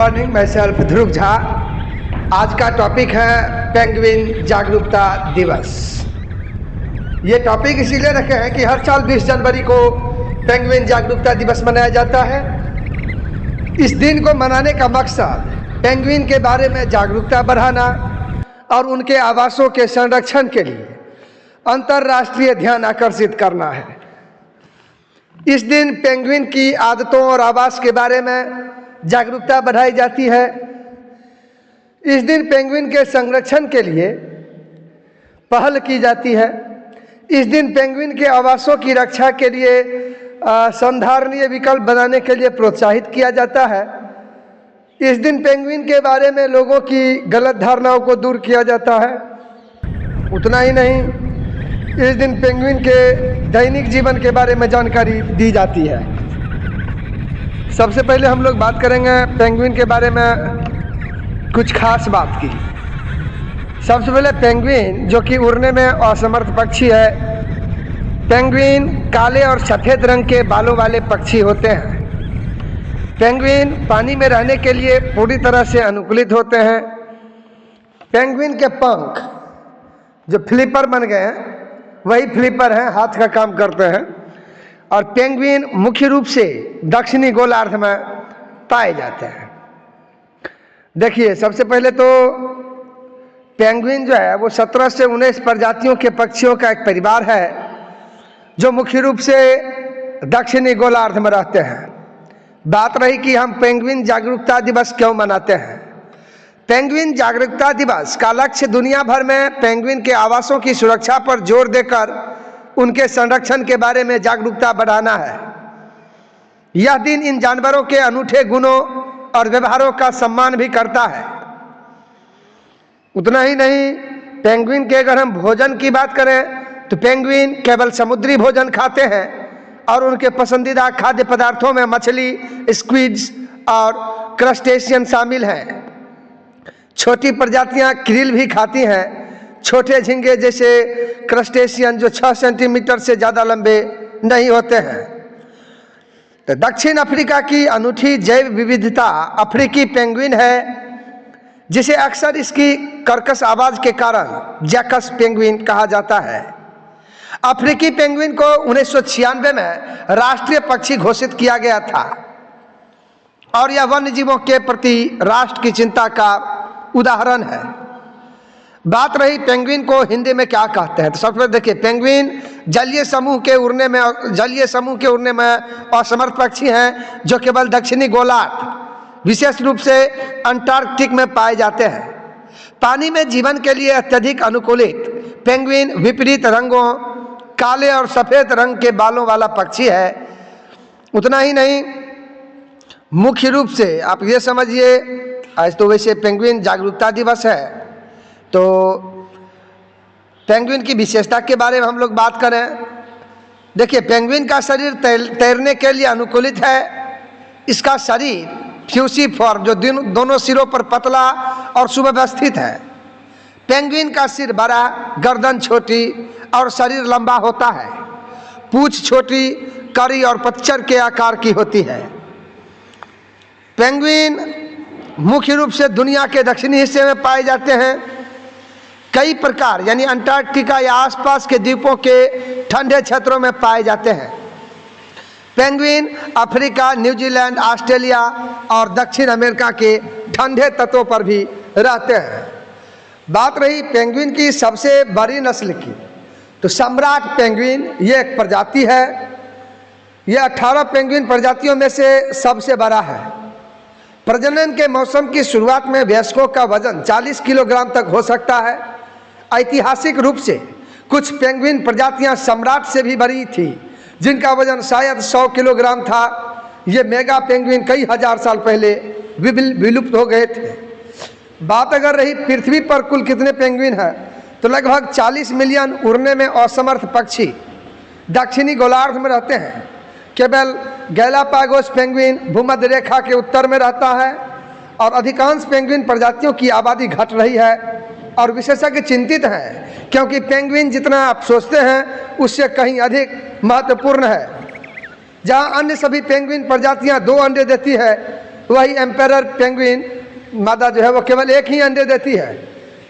Morning, मैं self ध्रुव झा। आज का टॉपिक है पेंगुइन जागरूकता दिवस। ये टॉपिक इसीलिए रखे हैं कि हर साल 20 जनवरी को पेंगुइन जागरूकता दिवस मनाया जाता है। इस दिन को मनाने का मकसद पेंगुइन के बारे में जागरूकता बढ़ाना और उनके आवासों के संरक्षण के लिए अंतर्राष्ट्रीय ध्यान आकर्षित करना है। इस दिन पेंगुइन की आदतों और आवास के बारे में जागरूकता बढ़ाई जाती है। इस दिन पेंगुइन के संरक्षण के लिए पहल की जाती है। इस दिन पेंगुइन के आवासों की रक्षा के लिए संधारणीय विकल्प बनाने के लिए प्रोत्साहित किया जाता है। इस दिन पेंगुइन के बारे में लोगों की गलत धारणाओं को दूर किया जाता है। उतना ही नहीं, इस दिन पेंगुइन के दैनिक जीवन के बारे में जानकारी दी जाती है। सबसे पहले हम लोग बात करेंगे पेंगुइन के बारे में कुछ खास बात की। सबसे पहले पेंगुइन जो कि उड़ने में असमर्थ पक्षी है। पेंगुइन काले और सफ़ेद रंग के बालों वाले पक्षी होते हैं। पेंगुइन पानी में रहने के लिए पूरी तरह से अनुकूलित होते हैं। पेंगुइन के पंख जो फ्लिपर बन गए हैं, वही फ्लिपर हैं, हाथ का काम करते हैं। और पेंगुइन मुख्य रूप से दक्षिणी गोलार्ध में पाए जाते हैं। देखिए, सबसे पहले तो पेंगुइन जो है वो 17 से 19 प्रजातियों के पक्षियों का एक परिवार है जो मुख्य रूप से दक्षिणी गोलार्ध में रहते हैं। बात रही कि हम पेंगुइन जागरूकता दिवस क्यों मनाते हैं। पेंगुइन जागरूकता दिवस का लक्ष्य दुनिया भर में पेंगुइन के आवासों की सुरक्षा पर जोर देकर उनके संरक्षण के बारे में जागरूकता बढ़ाना है। यह दिन इन जानवरों के अनूठे गुणों और व्यवहारों का सम्मान भी करता है। उतना ही नहीं, पेंगुइन के अगर हम भोजन की बात करें तो पेंगुइन केवल समुद्री भोजन खाते हैं और उनके पसंदीदा खाद्य पदार्थों में मछली, स्क्विड्स और क्रस्टेशियन शामिल हैं। छोटी प्रजातियां क्रिल भी खाती हैं। छोटे झींगे जैसे क्रस्टेशियन जो 6 सेंटीमीटर से ज़्यादा लंबे नहीं होते हैं। तो दक्षिण अफ्रीका की अनूठी जैव विविधता अफ्रीकी पेंगुइन है, जिसे अक्सर इसकी कर्कश आवाज़ के कारण जैकस पेंगुइन कहा जाता है। अफ्रीकी पेंगुइन को 1996 में राष्ट्रीय पक्षी घोषित किया गया था और यह वन्य जीवों के प्रति राष्ट्र की चिंता का उदाहरण है। बात रही पेंगुइन को हिंदी में क्या कहते हैं, तो सबसे पहले देखिए, पेंगुइन जलीय समूह के उड़ने में असमर्थ पक्षी हैं जो केवल दक्षिणी गोलार्ध, विशेष रूप से अंटार्कटिक में पाए जाते हैं। पानी में जीवन के लिए अत्यधिक अनुकूलित पेंगुइन विपरीत रंगों, काले और सफ़ेद रंग के बालों वाला पक्षी है। उतना ही नहीं, मुख्य रूप से आप ये समझिए, आज तो वैसे पेंगुइन जागरूकता दिवस है, तो पेंगुइन की विशेषता के बारे में हम लोग बात करें। देखिए, पेंगुइन का शरीर तैरने के लिए अनुकूलित है। इसका शरीर फ्यूसिफॉर्म जो दोनों सिरों पर पतला और सुव्यवस्थित है। पेंगुइन का सिर बड़ा, गर्दन छोटी और शरीर लंबा होता है। पूंछ छोटी, कड़ी और पतझर के आकार की होती है। पेंगुइन मुख्य रूप से दुनिया के दक्षिणी हिस्से में पाए जाते हैं। कई प्रकार यानी अंटार्कटिका या आसपास के द्वीपों के ठंडे क्षेत्रों में पाए जाते हैं। पेंगुइन अफ्रीका, न्यूजीलैंड, ऑस्ट्रेलिया और दक्षिण अमेरिका के ठंडे तटों पर भी रहते हैं। बात रही पेंगुइन की सबसे बड़ी नस्ल की, तो सम्राट पेंगुइन ये एक प्रजाति है। यह 18 पेंगुइन प्रजातियों में से सबसे बड़ा है। प्रजनन के मौसम की शुरुआत में वयस्कों का वजन 40 किलोग्राम तक हो सकता है। ऐतिहासिक रूप से कुछ पेंगुइन प्रजातियां सम्राट से भी बड़ी थी, जिनका वजन शायद 100 किलोग्राम था। ये मेगा पेंगुइन कई हजार साल पहले विलुप्त हो गए थे। बात अगर रही पृथ्वी पर कुल कितने पेंगुइन हैं, तो लगभग 40 मिलियन उड़ने में असमर्थ पक्षी दक्षिणी गोलार्ध में रहते हैं। केवल गैलापागोस पेंगुइन भूमध्य रेखा के उत्तर में रहता है और अधिकांश पेंगुइन प्रजातियों की आबादी घट रही है और विशेषज्ञ चिंतित हैं, क्योंकि पेंगुइन जितना आप सोचते हैं उससे कहीं अधिक महत्वपूर्ण है। जहां अन्य सभी पेंगुइन प्रजातियां 2 अंडे देती है, वही एम्पेरर पेंगुइन मादा जो है वो केवल एक ही अंडे देती है,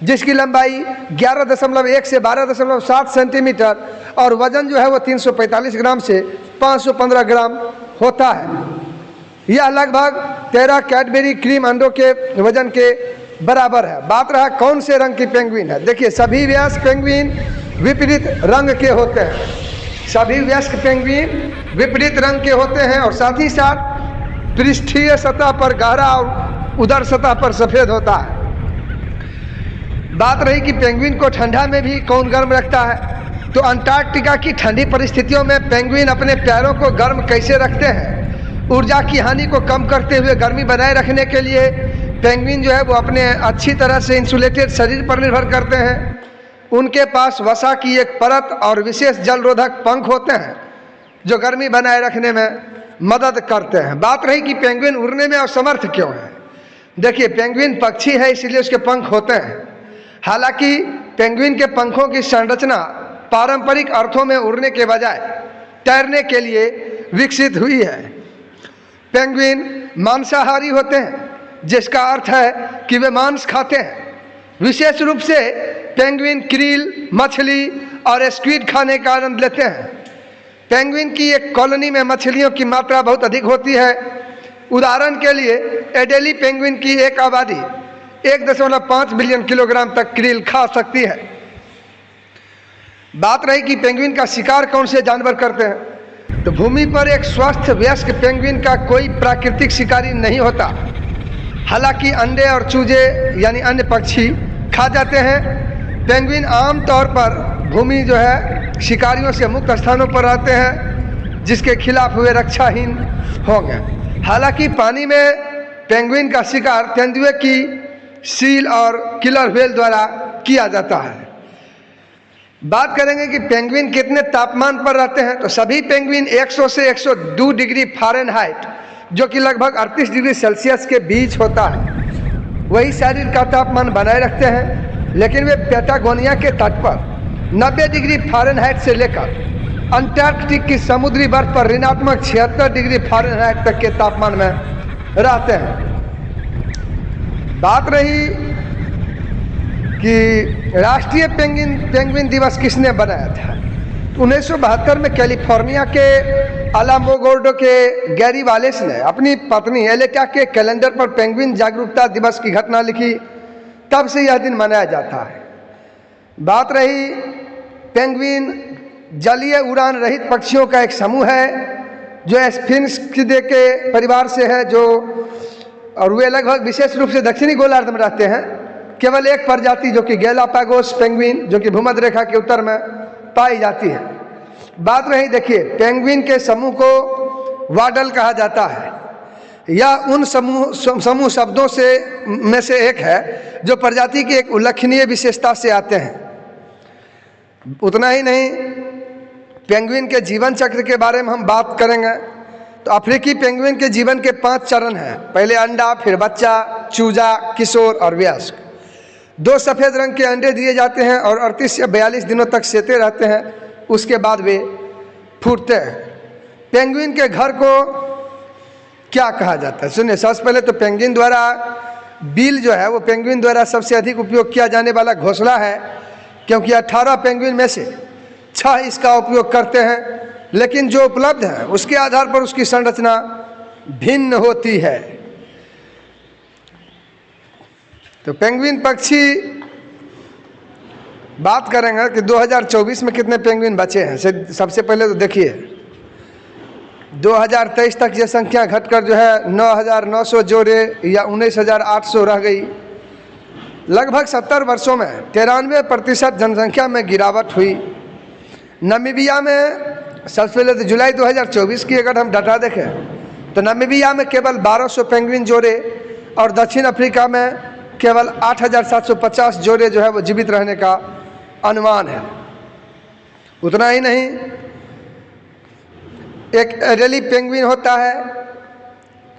जिसकी लंबाई 11.1 से 12.7 सेंटीमीटर और वजन जो है वो 345 ग्राम से 515 ग्राम होता है। यह लगभग 13 कैडबरी क्रीम अंडों के वजन के बराबर है। बात रहा कौन से रंग की पेंगुइन है। देखिए, सभी वयस्क पेंगुइन विपरीत रंग के होते हैं। सभी वयस्क पेंगुइन विपरीत रंग के होते हैं और साथ ही साथ पृष्ठीय सतह पर गहरा और उदर सतह पर सफ़ेद होता है। बात रही कि पेंगुइन को ठंडा में भी कौन गर्म रखता है, तो अंटार्कटिका की ठंडी परिस्थितियों में पेंगुइन अपने पैरों को गर्म कैसे रखते हैं। ऊर्जा की हानि को कम करते हुए गर्मी बनाए रखने के लिए पेंगुइन जो है वो अपने अच्छी तरह से इंसुलेटेड शरीर पर निर्भर करते हैं। उनके पास वसा की एक परत और विशेष जलरोधक पंख होते हैं जो गर्मी बनाए रखने में मदद करते हैं। बात रही कि पेंगुइन उड़ने में असमर्थ क्यों है। देखिए, पेंगुइन पक्षी है इसलिए उसके पंख होते हैं। हालांकि पेंगुइन के पंखों की संरचना पारंपरिक अर्थों में उड़ने के बजाय तैरने के लिए विकसित हुई है। पेंगुइन मांसाहारी होते हैं, जिसका अर्थ है कि वे मांस खाते हैं। विशेष रूप से पेंगुइन क्रील, मछली और स्क्विड खाने का आनंद लेते हैं। पेंगुइन की एक कॉलोनी में मछलियों की मात्रा बहुत अधिक होती है। उदाहरण के लिए एडेली पेंगुइन की एक आबादी 1.5 बिलियन किलोग्राम तक क्रील खा सकती है। बात रही कि पेंगुइन का शिकार कौन से जानवर करते हैं, तो भूमि पर एक स्वस्थ वयस्क पेंगुइन का कोई प्राकृतिक शिकारी नहीं होता। हालांकि अंडे और चूजे यानी अन्य पक्षी खा जाते हैं। पेंगुइन आमतौर पर भूमि जो है शिकारियों से मुक्त स्थानों पर रहते हैं, जिसके खिलाफ वे रक्षाहीन होंगे। हालांकि पानी में पेंगुइन का शिकार तेंदुए की सील और किलर व्हेल द्वारा किया जाता है। बात करेंगे कि पेंगुइन कितने तापमान पर रहते हैं, तो सभी पेंगुइन 100 से 102 डिग्री फ़ारेनहाइट, जो कि लगभग 38 डिग्री सेल्सियस के बीच होता है, वही शरीर का तापमान बनाए रखते हैं। लेकिन वे पैटागोनिया के तट पर 90 डिग्री फ़ारेनहाइट से लेकर अंटार्कटिक की समुद्री बर्फ पर ऋणात्मक 76 डिग्री फ़ारेनहाइट तक के तापमान में रहते हैं। बात रही कि राष्ट्रीय पेंगुइन दिवस किसने बनाया था। 1972 में कैलिफोर्निया के अलामोगोर्डो के गैरी वालेस ने अपनी पत्नी एलेटा के कैलेंडर पर पेंगुइन जागरूकता दिवस की घटना लिखी। तब से यह दिन मनाया जाता है। बात रही पेंगुइन जलीय उड़ान रहित पक्षियों का एक समूह है जो स्फिंक्सिडे के परिवार से है, और वे लगभग विशेष रूप से दक्षिणी गोलार्ध में रहते हैं। केवल एक प्रजाति जो कि गैलापागोस पेंगुइन, जो कि भूमध्य रेखा के उत्तर में पाई जाती है। बात रही, देखिए, पेंगुइन के समूह को वाडल कहा जाता है। यह उन समूह शब्दों में से एक है जो प्रजाति की एक उल्लेखनीय विशेषता से आते हैं। उतना ही नहीं, पेंगुइन के जीवन चक्र के बारे में हम बात करेंगे तो अफ्रीकी पेंगुइन के जीवन के 5 चरण हैं। पहले अंडा, फिर बच्चा, चूजा, किशोर और वयस्क। 2 सफ़ेद रंग के अंडे दिए जाते हैं और 38 या 42 दिनों तक सेते रहते हैं। उसके बाद वे फूटते हैं। पेंगुइन के घर को क्या कहा जाता है, सुनिए। सबसे पहले तो पेंगुइन द्वारा बिल जो है वो पेंगुइन द्वारा सबसे अधिक उपयोग किया जाने वाला घोंसला है, क्योंकि 18 पेंगुइन में से 6 इसका उपयोग करते हैं। लेकिन जो उपलब्ध है उसके आधार पर उसकी संरचना भिन्न होती है। तो पेंगुइन पक्षी बात करेंगे कि 2024 में कितने पेंगुइन बचे हैं। सबसे पहले तो देखिए, 2023 तक ये संख्या घटकर जो है 9,900 जोड़े या 19,800 रह गई। लगभग 70 वर्षों में 93% जनसंख्या में गिरावट हुई। नामीबिया में सबसे पहले तो जुलाई 2024 की अगर हम डाटा देखें तो नामीबिया में केवल 1200 पेंगुइन जोड़े और दक्षिण अफ्रीका में केवल 8,750 जोड़े जो है वो जीवित रहने का अनुमान है। उतना ही नहीं, एक एडेली पेंगुइन होता है।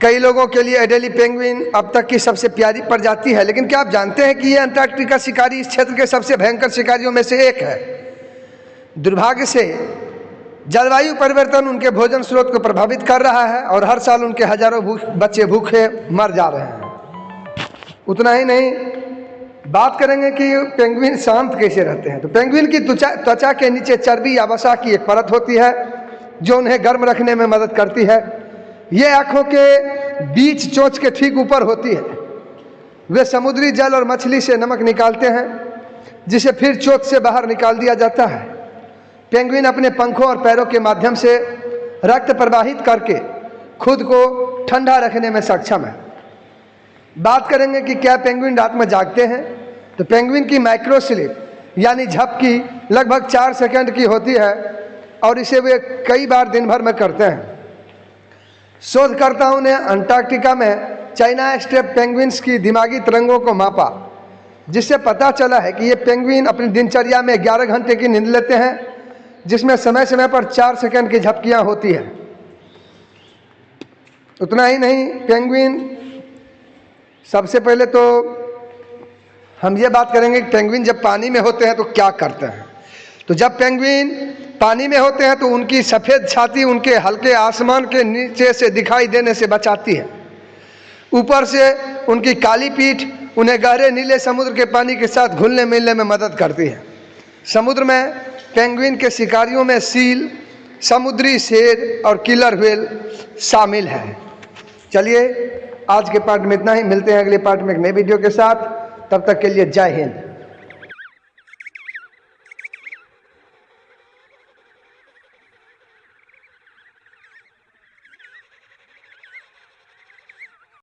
कई लोगों के लिए एडेली पेंगुइन अब तक की सबसे प्यारी प्रजाति है। लेकिन क्या आप जानते हैं कि यह अंटार्कटिका शिकारी इस क्षेत्र के सबसे भयंकर शिकारियों में से एक है। दुर्भाग्य से जलवायु परिवर्तन उनके भोजन स्रोत को प्रभावित कर रहा है और हर साल उनके हजारों बच्चे भूखे मर जा रहे हैं। उतना ही नहीं, बात करेंगे कि पेंगुइन शांत कैसे रहते हैं। तो पेंगुइन की त्वचा के नीचे चर्बी या वसा की एक परत होती है जो उन्हें गर्म रखने में मदद करती है। ये आँखों के बीच चोंच के ठीक ऊपर होती है। वे समुद्री जल और मछली से नमक निकालते हैं जिसे फिर चोंच से बाहर निकाल दिया जाता है। पेंगुइन अपने पंखों और पैरों के माध्यम से रक्त प्रवाहित करके खुद को ठंडा रखने में सक्षम है। बात करेंगे कि क्या पेंगुइन रात में जागते हैं। तो पेंगुइन की माइक्रोस्लीप यानी झपकी लगभग 4 सेकंड की होती है और इसे वे कई बार दिन भर में करते हैं। शोधकर्ताओं ने अंटार्कटिका में चाइना स्ट्रेप पेंगुइन्स की दिमागी तरंगों को मापा, जिससे पता चला है कि ये पेंगुइन अपनी दिनचर्या में 11 घंटे की नींद लेते हैं, जिसमें समय समय पर 4 सेकंड की झपकियां होती हैं। उतना ही नहीं, पेंगुइन, सबसे पहले तो हम ये बात करेंगे कि पेंगुइन जब पानी में होते हैं तो क्या करते हैं। तो जब पेंगुइन पानी में होते हैं तो उनकी सफ़ेद छाती उनके हल्के आसमान के नीचे से दिखाई देने से बचाती है। ऊपर से उनकी काली पीठ उन्हें गहरे नीले समुद्र के पानी के साथ घुलने मिलने में मदद करती है। समुद्र में पेंगुइन के शिकारियों में सील, समुद्री शेर और किलर व्हेल शामिल है। चलिए, आज के पार्ट में इतना ही। मिलते हैं अगले पार्ट में एक नए वीडियो के साथ। तब तक के लिए जय हिंद।